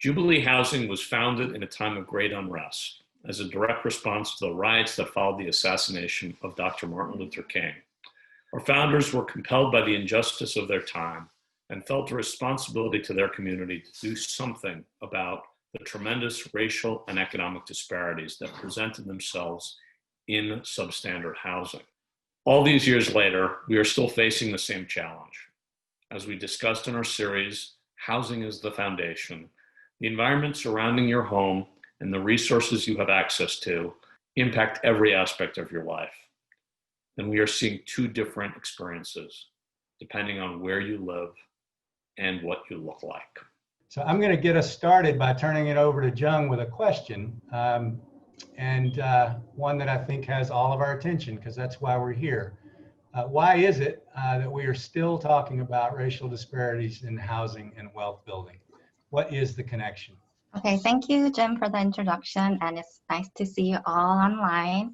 Jubilee Housing was founded in a time of great unrest as a direct response to the riots that followed the assassination of Dr. Martin Luther King. Our founders were compelled by the injustice of their time and felt a responsibility to their community to do something about the tremendous racial and economic disparities that presented themselves in substandard housing. All these years later, we are still facing the same challenge. As we discussed in our series, Housing is the Foundation, the environment surrounding your home and the resources you have access to impact every aspect of your life. And we are seeing two different experiences depending on where you live and what you look like. So I'm going to get us started by turning it over to Jung with a question, and one that I think has all of our attention because that's why we're here. Why is it that we are still talking about racial disparities in housing and wealth building? What is the connection? Okay, thank you, Jim, for the introduction, and it's nice to see you all online.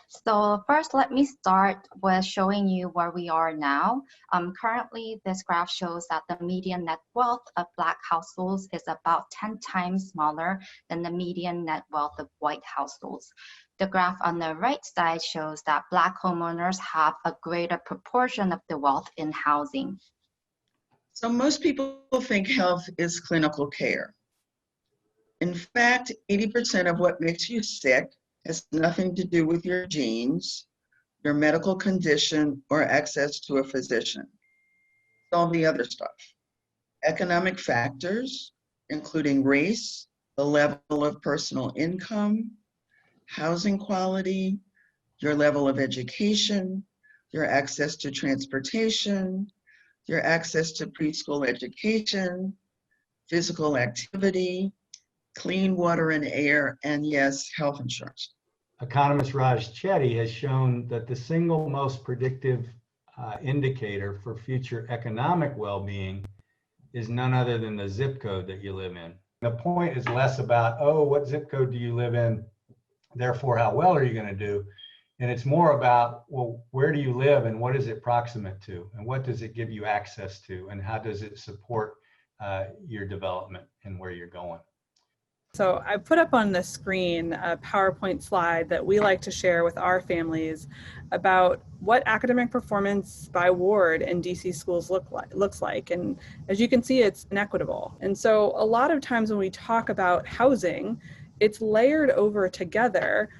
So first, let me start with showing you where we are now. Currently, this graph shows that the median net wealth of Black households is about 10 times smaller than the median net wealth of white households. The graph on the right side shows that Black homeowners have a greater proportion of the wealth in housing. So most people think health is clinical care. In fact, 80% of what makes you sick has nothing to do with your genes, your medical condition, or access to a physician. It's all the other stuff. Economic factors, including race, the level of personal income, housing quality, your level of education, your access to transportation, your access to preschool education, physical activity, clean water and air, and yes, health insurance. Economist Raj Chetty has shown that the single most predictive indicator for future economic well-being is none other than the zip code that you live in. The point is less about, oh, what zip code do you live in? Therefore, how well are you going to do? And it's more about, well, where do you live and what is it proximate to? And what does it give you access to? And how does it support your development and where you're going? So I put up on the screen a PowerPoint slide that we like to share with our families about what academic performance by ward in DC schools looks like. And as you can see, it's inequitable. And so a lot of times when we talk about housing, it's layered over together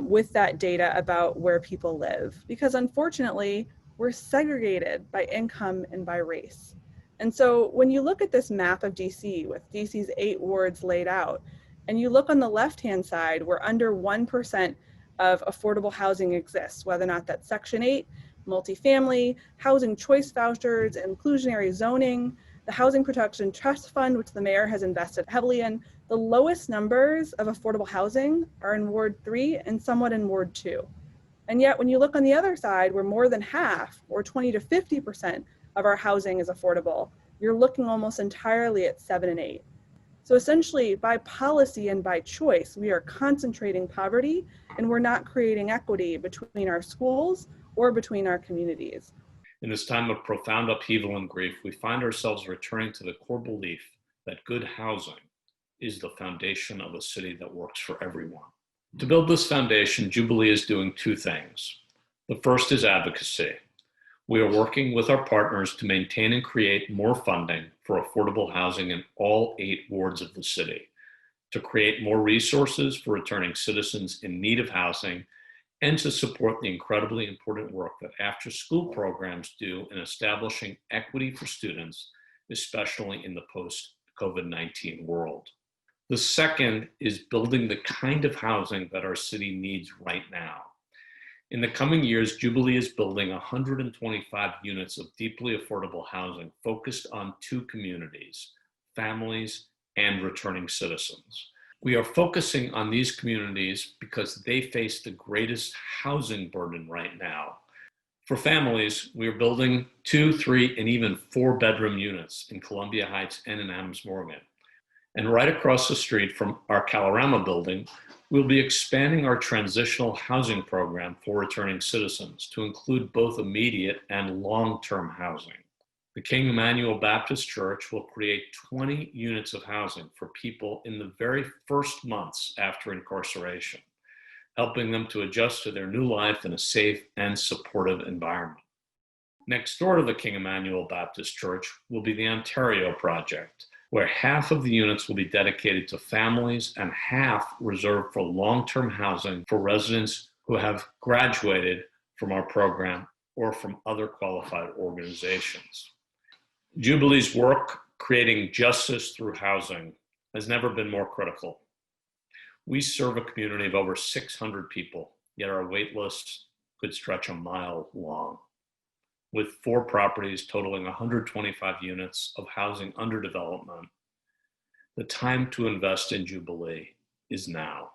with that data about where people live. Because unfortunately, we're segregated by income and by race. And so when you look at this map of DC with DC's 8 wards laid out, and you look on the left-hand side where under 1% of affordable housing exists, whether or not that's Section 8, multifamily, housing choice vouchers, inclusionary zoning, the Housing Protection Trust Fund, which the mayor has invested heavily in, the lowest numbers of affordable housing are in Ward 3 and somewhat in Ward 2. And yet when you look on the other side where more than half, or 20 to 50% of our housing is affordable, you're looking almost entirely at 7 and 8. So essentially, by policy and by choice, we are concentrating poverty and we're not creating equity between our schools or between our communities. In this time of profound upheaval and grief, we find ourselves returning to the core belief that good housing is the foundation of a city that works for everyone. To build this foundation, Jubilee is doing two things. The first is advocacy. We are working with our partners to maintain and create more funding for affordable housing in all 8 wards of the city, to create more resources for returning citizens in need of housing, and to support the incredibly important work that after-school programs do in establishing equity for students, especially in the post-COVID-19 world. The second is building the kind of housing that our city needs right now. In the coming years, Jubilee is building 125 units of deeply affordable housing focused on 2 communities, families and returning citizens. We are focusing on these communities because they face the greatest housing burden right now. For families, we are building 2, 3, and even 4-bedroom units in Columbia Heights and in Adams Morgan. And right across the street from our Kalorama building, we'll be expanding our transitional housing program for returning citizens to include both immediate and long-term housing. The King Emmanuel Baptist Church will create 20 units of housing for people in the very first months after incarceration, helping them to adjust to their new life in a safe and supportive environment. Next door to the King Emmanuel Baptist Church will be the Ontario Project, where half of the units will be dedicated to families and half reserved for long-term housing for residents who have graduated from our program or from other qualified organizations. Jubilees' work creating justice through housing has never been more critical. We serve a community of over 600 people, yet our wait list could stretch a mile long. With 4 properties totaling 125 units of housing under development, the time to invest in Jubilee is now.